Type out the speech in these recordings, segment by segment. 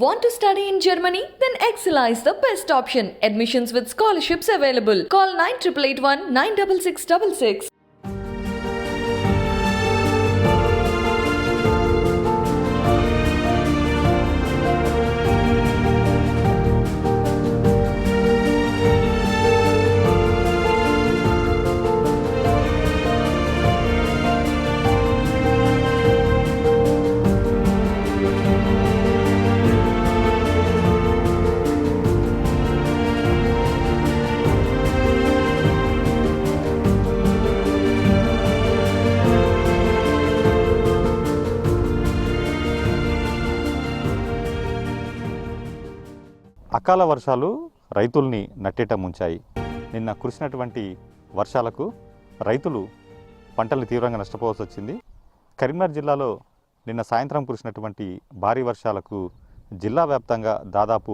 Want to study in Germany? Then Excella is the best option. Admissions with scholarships available. Call 9881 96666. అకాల వర్షాలు రైతుల్ని నట్టేట ముంచాయి. నిన్న కురిసినటువంటి వర్షాలకు రైతులు పంటల్ని తీవ్రంగా నష్టపోవాల్సి వచ్చింది. కరీంనగర్ జిల్లాలో నిన్న సాయంత్రం కురిసినటువంటి భారీ వర్షాలకు జిల్లా వ్యాప్తంగా దాదాపు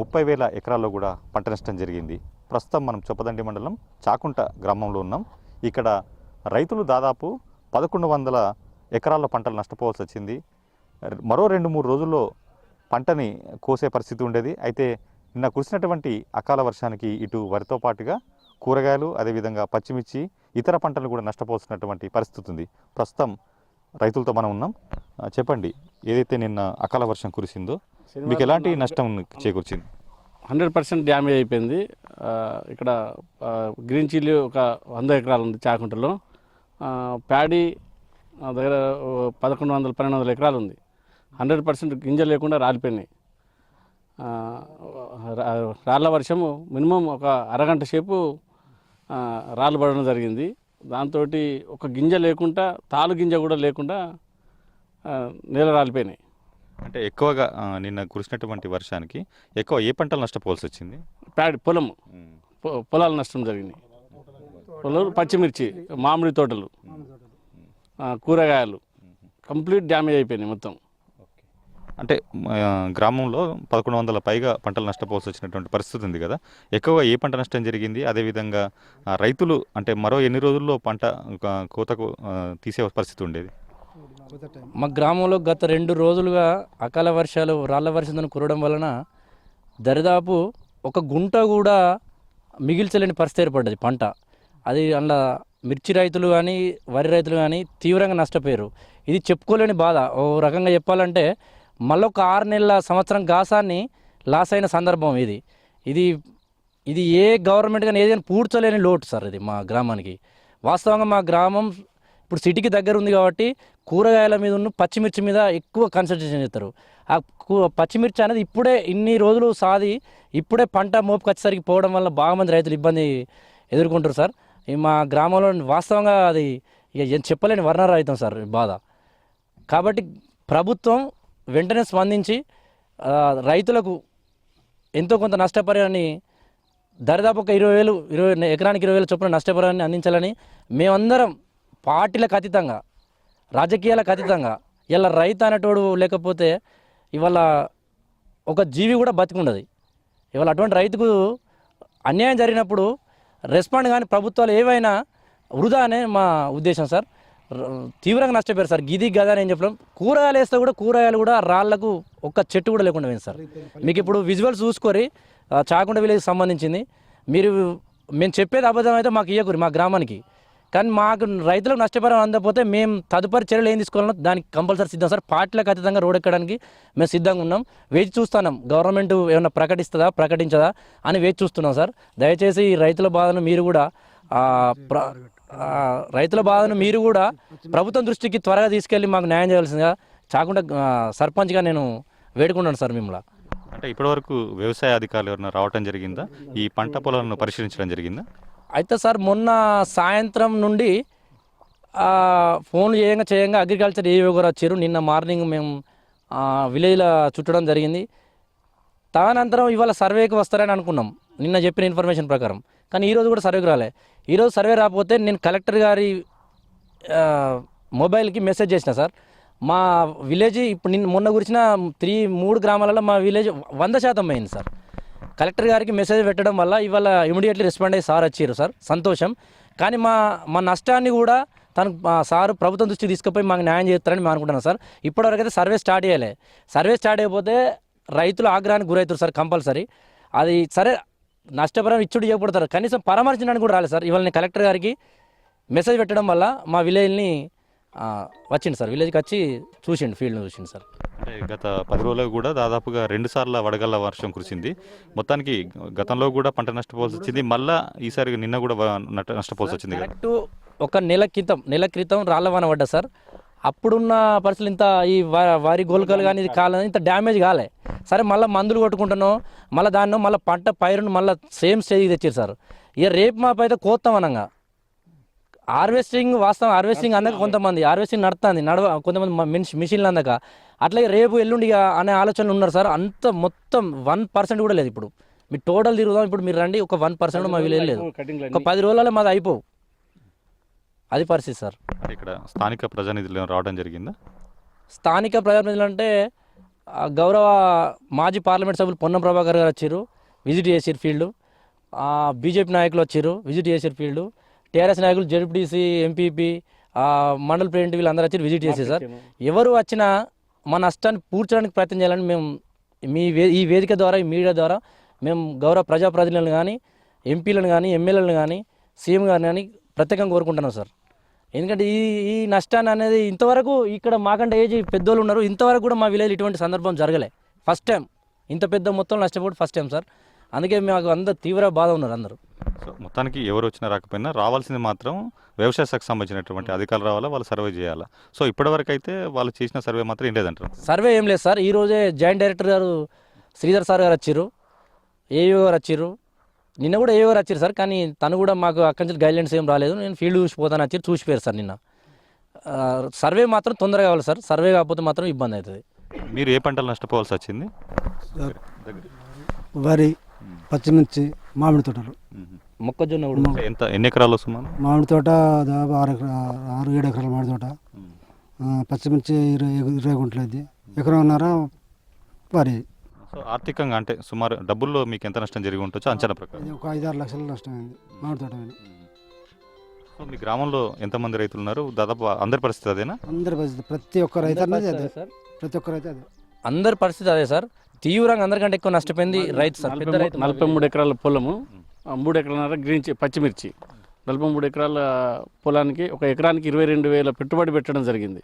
30,000 ఎకరాల్లో కూడా పంట నష్టం జరిగింది. ప్రస్తుతం మనం చొప్పదండి మండలం చాకుంట గ్రామంలో ఉన్నాం. ఇక్కడ రైతులు దాదాపు 1100 ఎకరాల్లో పంటలు నష్టపోవాల్సి వచ్చింది. మరో 2-3 రోజుల్లో పంటని కోసే పరిస్థితి ఉండేది. అయితే నిన్న కురిసినటువంటి అకాల వర్షానికి ఇటు వరితో పాటుగా కూరగాయలు, అదేవిధంగా పచ్చిమిర్చి, ఇతర పంటలు కూడా నష్టపోతున్నటువంటి పరిస్థితి ఉంది. ప్రస్తుతం రైతులతో మనం ఉన్నాం. చెప్పండి, ఏదైతే నిన్న అకాల వర్షం కురిసిందో మీకు ఎలాంటి నష్టం చేకూర్చింది? 100% డ్యామేజ్ అయిపోయింది. ఇక్కడ గ్రీన్ చిల్లీ ఒక 100 ఎకరాలు ఉంది చాకుంటలో. ప్యాడీ దగ్గర 1100-1200 ఎకరాలు ఉంది. 100% గింజ లేకుండా రాలిపోయినాయి. రాళ్ళ వర్షము మినిమం ఒక అరగంట సేపు రాళ్ళు పడడం జరిగింది. దాంతో ఒక గింజ లేకుండా, తాలు గింజ కూడా లేకుండా నేల రాలిపోయినాయి. అంటే ఎక్కువగా నిన్న కురిసినటువంటి వర్షానికి ఎక్కువ ఏ పంటలు నష్టపోవాల్సి వచ్చింది? ప్యాడీ పొలాలు నష్టం జరిగినాయి. పొలాలు, పచ్చిమిర్చి, మామిడి తోటలు, కూరగాయలు కంప్లీట్ డ్యామేజ్ అయిపోయినాయి మొత్తం. అంటే గ్రామంలో 1100 పైగా పంటలు నష్టపోవాల్సి వచ్చినటువంటి పరిస్థితి ఉంది కదా. ఎక్కువగా ఏ పంట నష్టం జరిగింది? అదేవిధంగా రైతులు అంటే మరో ఎన్ని రోజుల్లో పంట కోతకు తీసే పరిస్థితి ఉండేది? మా గ్రామంలో గత 2 రోజులుగా అకాల వర్షాలు, రాళ్ల వర్షం కురవడం వలన దరిదాపు ఒక గుంట కూడా మిగిల్చలేని పరిస్థితి ఏర్పడ్డది పంట. అది అందులో మిర్చి రైతులు కానీ, వరి రైతులు కానీ తీవ్రంగా నష్టపోయారు. ఇది చెప్పుకోలేని బాధ. ఓ రకంగా చెప్పాలంటే మళ్ళొక 6 నెలల సంవత్సరం గాసాన్ని లాస్ అయిన సందర్భం ఇది ఏ గవర్నమెంట్ కానీ ఏదైనా పూడ్చలేని లోటు సార్ ఇది మా గ్రామానికి. వాస్తవంగా మా గ్రామం ఇప్పుడు సిటీకి దగ్గర ఉంది కాబట్టి కూరగాయల మీద ఉన్న పచ్చిమిర్చి మీద ఎక్కువ కాన్సన్ట్రేషన్ చేస్తారు. ఆ పచ్చిమిర్చి అనేది ఇప్పుడే ఇన్ని రోజులు సాది ఇప్పుడే పంట మోపుకు వచ్చేసరికి పోవడం వల్ల బాగా మంది రైతులు ఇబ్బంది ఎదుర్కొంటారు సార్. మా గ్రామంలో వాస్తవంగా అది ఇక చెప్పలేని వర్ణరహితం సార్ బాధ. కాబట్టి ప్రభుత్వం వెంటనే స్పందించి రైతులకు ఎంతో కొంత నష్టపరిహారాన్ని దరిదాపు ఒక 20,000 ఎకరానికి 20,000 చొప్పున నష్టపరిహారాన్ని అందించాలని మేమందరం పార్టీలకు అతీతంగా, రాజకీయాలకు అతీతంగా, ఇలా రైతు అనేటోడు లేకపోతే ఇవాళ ఒక జీవి కూడా బతికుండదు. ఇవాళ అటువంటి రైతుకు అన్యాయం జరిగినప్పుడు రెస్పాండ్ కానీ ప్రభుత్వాలు ఏవైనా వృధా అనే మా ఉద్దేశం సార్. తీవ్రంగా నష్టపోయారు సార్. గిది గదా అని చెప్పడం. కూరగాయలు వేస్తే కూడా కూరగాయలు కూడా రాళ్లకు ఒక్క చెట్టు కూడా లేకుండా పోయింది సార్. మీకు ఇప్పుడు విజువల్స్ చూసుకొని చాకుంట విలేజ్కి సంబంధించింది. మేము చెప్పేది అబద్ధం అయితే మాకు ఇయ్యకూరి మా గ్రామానికి. కానీ మాకు రైతులకు నష్టపరిహారం అందకపోతే మేము తదుపరి చర్యలు ఏం తీసుకోవాలన్నా దానికి కంపల్సరీ సిద్ధం సార్. పార్టీలకు అతీతంగా రోడ్ ఎక్కడానికి మేము సిద్ధంగా ఉన్నాం. వేచి చూస్తున్నాం గవర్నమెంట్ ఏమైనా ప్రకటిస్తుందా ప్రకటించదా అని వేచి చూస్తున్నాం సార్. దయచేసి ఈ రైతుల బాధను మీరు కూడా ప్రభుత్వం దృష్టికి త్వరగా తీసుకెళ్ళి మాకు న్యాయం చేయాల్సిందిగా చాకుంట సర్పంచ్గా నేను వేడుకుంటాను సార్ మిమ్మల్ని. అంటే ఇప్పటివరకు వ్యవసాయ అధికారులు ఎవరైనా రావటం జరిగిందా? ఈ పంట పొలాలను పరిశీలించడం జరిగిందా? అయితే సార్ మొన్న సాయంత్రం నుండి ఫోన్ చేయంగా అగ్రికల్చర్ ఏవో కూడా వచ్చారు. నిన్న మార్నింగ్ మేము విలేజ్లో చుట్టడం జరిగింది. తదనంతరం ఇవాళ సర్వేకి వస్తారని అనుకున్నాం నిన్న చెప్పిన ఇన్ఫర్మేషన్ ప్రకారం. కానీ ఈరోజు కూడా సర్వేకి రాలే. ఈరోజు సర్వే రాకపోతే నేను కలెక్టర్ గారి మొబైల్కి మెసేజ్ చేసిన సార్. మా విలేజ్ ఇప్పుడు మొన్న గురించిన 3 గ్రామాలలో మా విలేజ్ 100% అయింది సార్. కలెక్టర్ గారికి మెసేజ్ పెట్టడం వల్ల ఇవాళ ఇమీడియట్లీ రెస్పాండ్ అయ్యి సార్ వచ్చారు సార్, సంతోషం. కానీ మా నష్టాన్ని కూడా తను సార్ ప్రభుత్వం దృష్టికి తీసుకుపోయి మాకు న్యాయం చేస్తారని మేము అనుకుంటున్నాం సార్. ఇప్పటివరకు అయితే సర్వే స్టార్ట్ చేయలే. సర్వే స్టార్ట్ అయిపోతే రైతులు ఆగ్రహానికి గురవుతారు సార్ కంపల్సరీ. అది సరే నష్టపరం ఇచ్చుడు చేయబడతారు, కనీసం పరామర్శించడానికి కూడా రాలేదు సార్. ఇవాళ నేను కలెక్టర్ గారికి మెసేజ్ పెట్టడం వల్ల మా విలేజ్ని వచ్చిండు సార్, విలేజ్కి వచ్చి చూసిండు, ఫీల్డ్ని చూసిండు సార్. అంటే గత 10 రోజులకు కూడా దాదాపుగా 2 సార్లు వడగళ్ల వర్షం కురిసింది. మొత్తానికి గతంలో కూడా పంట నష్టపోవాల్సి వచ్చింది, మళ్ళీ ఈసారి నిన్న కూడా నష్టపోవాల్సి వచ్చింది కదా. కరెక్ట్ ఒక నెల క్రితం రాళ్ళ వాన పడ్డా సార్. అప్పుడున్న పరిస్థితులు ఇంత ఈ వరి గోల్కలు కానీ ఇది కాలేదు, ఇంత డ్యామేజ్ కాలే. సరే మళ్ళీ మందులు కొట్టుకుంటున్నాం, మళ్ళీ దాన్ని మళ్ళీ పంట పైరును మళ్ళీ సేమ్ స్టేజ్కి తెచ్చారు సార్. ఇక రేపు మాపు అయితే కోస్తాం అనంగా హార్వెస్టింగ్, వాస్తవం హార్వెస్టింగ్ అందక కొంతమంది హార్వెస్టింగ్ నడుస్తుంది, కొంతమంది మిషన్లు అందక. అట్లాగే రేపు ఎల్లుండిగా అనే ఆలోచనలు ఉన్నారు సార్. అంత మొత్తం 1% కూడా లేదు. ఇప్పుడు మీరు టోటల్ తిరుగుదాం, ఇప్పుడు మీరు రండి, ఒక 1% మా విలేజ్ లేదు. ఒక 10 రోజులలో మాది అయిపోవు, అది పరిస్థితి సార్. ఇక్కడ స్థానిక ప్రజానిధులు రావడం జరిగిందా? స్థానిక ప్రజాప్రతినిధులు అంటే గౌరవ మాజీ పార్లమెంట్ సభ్యులు పొన్నం ప్రభాకర్ గారు వచ్చారు, విజిట్ చేసారు ఫీల్డ్. బీజేపీ నాయకులు వచ్చారు, విజిట్ చేసారు ఫీల్డ్. టీఆర్ఎస్ నాయకులు, జెడ్పీటీసీ, ఎంపీపీ, మండల ప్రెసిడెంట్ వీళ్ళందరూ వచ్చి విజిట్ చేశారు సార్. ఎవరు వచ్చినా మా నష్టాన్ని పూడ్చడానికి ప్రయత్నం చేయాలని మేము ఈ వేదిక ద్వారా, ఈ మీడియా ద్వారా మేము గౌరవ ప్రజాప్రతినిధులను కానీ, ఎంపీలను కానీ, ఎమ్మెల్యేలను కానీ, సీఎం గారిని కానీ ప్రత్యేకంగా కోరుకుంటున్నాం సార్. ఎందుకంటే ఈ నష్టాన్ని అనేది ఇంతవరకు ఇక్కడ మాకంటే ఏజ్ పెద్దోళ్ళు ఉన్నారు, ఇంతవరకు కూడా మా విలేజ్ ఇటువంటి సందర్భం జరగలే. ఫస్ట్ టైం ఇంత పెద్ద మొత్తం నష్టపోవడం ఫస్ట్ టైం సార్. అందుకే మాకు అందరు తీవ్ర బాధ ఉన్నారు అందరూ. సో మొత్తానికి ఎవరు వచ్చినా రాకపోయినా రావాల్సింది మాత్రం వ్యవసాయ శాఖకు సంబంధించినటువంటి అధికారులు రావాలా, వాళ్ళు సర్వే చేయాలా. సో ఇప్పటివరకు అయితే వాళ్ళు చేసిన సర్వే మాత్రం ఏం లేదంటారు. సర్వే ఏం లేదు సార్. ఈరోజే జాయింట్ డైరెక్టర్ గారు శ్రీధర్ సార్ గారు వచ్చారు, ఏఈఓ గారు వచ్చారు, నిన్న కూడా ఏఈఓ గారు వచ్చారు సార్. కానీ తను కూడా మాకు అక్కడి నుంచి గైడ్లైన్స్ ఏం రాలేదు. నేను ఫీల్డ్ చూసిపోతాను వచ్చి చూసిపోయారు సార్ నిన్న. సర్వే మాత్రం తొందరగా కావాలి సార్, సర్వే కాకపోతే మాత్రం ఇబ్బంది అవుతుంది. మీరు ఏ పంటలు నష్టపోవాల్సి వచ్చింది? వరి, పచ్చిమిర్చి, మామిడి తోటలు, మొక్కజొన్న కూడా. ఎన్ని ఎకరాలు సుమారు? మామిడి తోట దాదాపు 6-7 ఎకరాల మామిడి తోట, పచ్చిమిర్చి 20 గుంటలు అయింది, ఎకరంన్నర వరి. సో ఆర్థికంగా అంటే సుమారు డబ్బుల్లో మీకు ఎంత నష్టం జరిగి ఉండొచ్చు అంచనా ప్రకారం? ఇది ఒక 5-6 లక్షల నష్టమైంది మామిడి తోట మీద. సో మీ గ్రామంలో ఎంతమంది రైతులు ఉన్నారు? దాదాపు అందరి పరిస్థితి అదేనా? అందరి పరిస్థితి, ప్రతి ఒక్క రైతు అన్నది అదే సార్, ప్రతి ఒక్క రైతు అదే. అందరి పరిస్థితి అదే సార్. తీవ్రంగా అందరికంటే ఎక్కువ నష్టపోయింది రైతు సార్. 43 ఎకరాల పొలము, 3 ఎకరాల గ్రీన్ పచ్చిమిర్చి, 43 ఎకరాల పొలానికి ఒక ఎకరానికి 22,000 పెట్టుబడి పెట్టడం జరిగింది.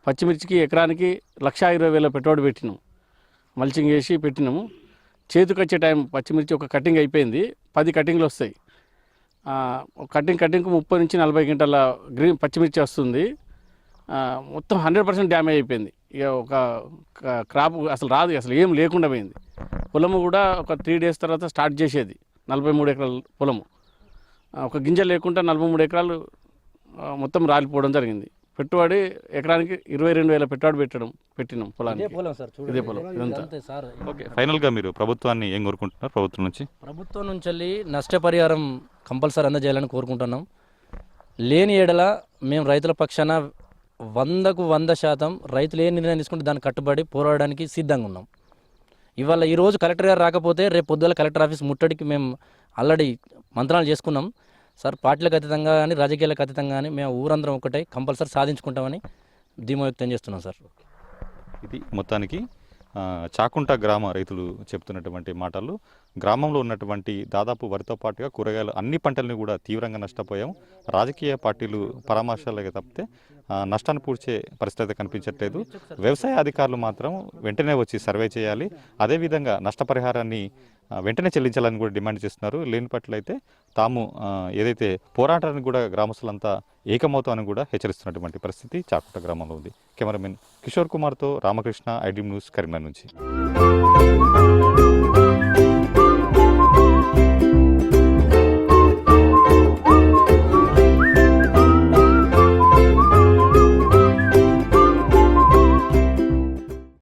పచ్చిమిర్చికి ఎకరానికి 1,20,000 పెట్టుబడి పెట్టినాము, మల్చింగ్ వేసి పెట్టినాము. చేతికి వచ్చే టైం పచ్చిమిర్చి ఒక కటింగ్ అయిపోయింది, 10 కటింగ్లు వస్తాయి. కటింగ్కు 30 నుంచి 40 గంటల గ్రీన్ పచ్చిమిర్చి వస్తుంది. మొత్తం 100% డ్యామేజ్ అయిపోయింది. ఇక ఒక క్రాప్ అసలు రాదు, అసలు ఏం లేకుండా పోయింది. పొలము కూడా ఒక 3 days తర్వాత స్టార్ట్ చేసేది. 43 ఎకరాల పొలము, ఒక గింజ లేకుండా 43 ఎకరాలు మొత్తం రాలిపోవడం జరిగింది. పెట్టుబడి ఎకరానికి 22,000 పెట్టుబడి పెట్టినాం పొలానికి. ఇదే పొలం ఇదంతా. ఓకే, ఫైనల్గా మీరు ప్రభుత్వాన్ని ఏం కోరుకుంటున్నారు? ప్రభుత్వం నుంచి వెళ్ళి నష్టపరిహారం కంపల్సరీ అందజేయాలని కోరుకుంటున్నాం. లేని ఏడల మేము రైతుల పక్షాన 100కు 100% రైతులు ఏ నిర్ణయం తీసుకుంటే దాన్ని కట్టుబడి పోరాడడానికి సిద్ధంగా ఉన్నాం. ఇవాళ ఈరోజు కలెక్టర్ గారు రాకపోతే రేపు పొద్దుల కలెక్టర్ ఆఫీస్ ముట్టడికి మేము ఆల్రెడీ మంత్రాలు చేసుకున్నాం సార్. పార్టీలకు అతీతంగా కానీ, రాజకీయాలకు అతీతంగా కానీ మేము ఊరందరం ఒకటే కంపల్సరీ సాధించుకుంటామని ధీమా వ్యక్తం చేస్తున్నాం సార్. ఇది మొత్తానికి చాకుంట గ్రామ రైతులు చెప్తున్నటువంటి మాటలు. గ్రామంలో ఉన్నటువంటి దాదాపు వరితో పాటుగా కూరగాయలు అన్ని పంటల్ని కూడా తీవ్రంగా నష్టపోయాం. రాజకీయ పార్టీలు పరామర్శాలకి తప్పితే నష్టాన్ని పూడ్చే పరిస్థితి అయితే కనిపించట్లేదు. వ్యవసాయ అధికారులు మాత్రం వెంటనే వచ్చి సర్వే చేయాలి, అదేవిధంగా నష్టపరిహారాన్ని వెంటనే చెల్లించాలని కూడా డిమాండ్ చేస్తున్నారు. లేని పట్లయితే తాము ఏదైతే పోరాటానికి కూడా గ్రామస్తులంతా ఏకమవుతామని కూడా హెచ్చరిస్తున్నటువంటి పరిస్థితి చాకుంట గ్రామంలో ఉంది. కెమెరామెన్ కిషోర్ కుమార్తో రామకృష్ణ, ఐడ్రీమ్ న్యూస్, కరీంనగర్ నుంచి.